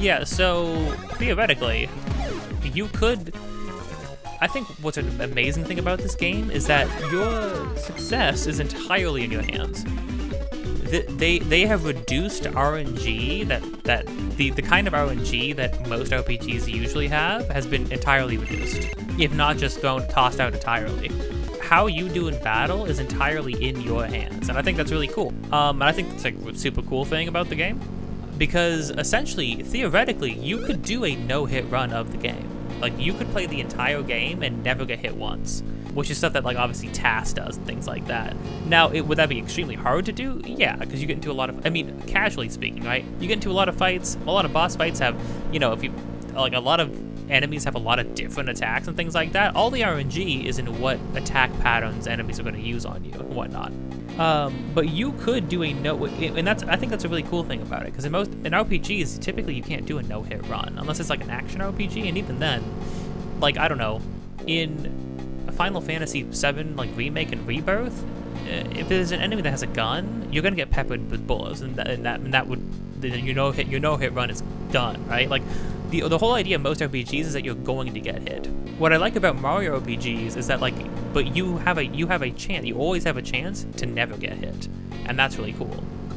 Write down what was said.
Yeah, so theoretically, you could. I think what's an amazing thing about this game is that your success is entirely in your hands. They have reduced RNG, that the kind of RNG that most RPGs usually have has been entirely reduced, if not just tossed out entirely. How you do in battle is entirely in your hands, and I think that's really cool. And I think that's like a super cool thing about the game, because essentially, theoretically, you could do a no-hit run of the game. Like, you could play the entire game and never get hit once, which is stuff that, like, obviously TAS does and things like that. Now, would that be extremely hard to do? Yeah, because you get into a lot of, I mean, casually speaking, right? You get into a lot of fights, a lot of boss fights have, you know, if you, like, a lot of enemies have a lot of different attacks and things like that. All the RNG is in what attack patterns enemies are going to use on you and whatnot. But you could do a no, and I think that's a really cool thing about it, because in RPGs, typically you can't do a no-hit run unless it's like an action RPG, and even then, like, I don't know, in Final Fantasy VII, like Remake and Rebirth, if there's an enemy that has a gun, you're gonna get peppered with bullets, and that would, your no-hit run is done, right? Like, the whole idea of most RPGs is that you're going to get hit. What I like about Mario RPGs is that, like, but you have a chance. You always have a chance to never get hit, and that's really cool.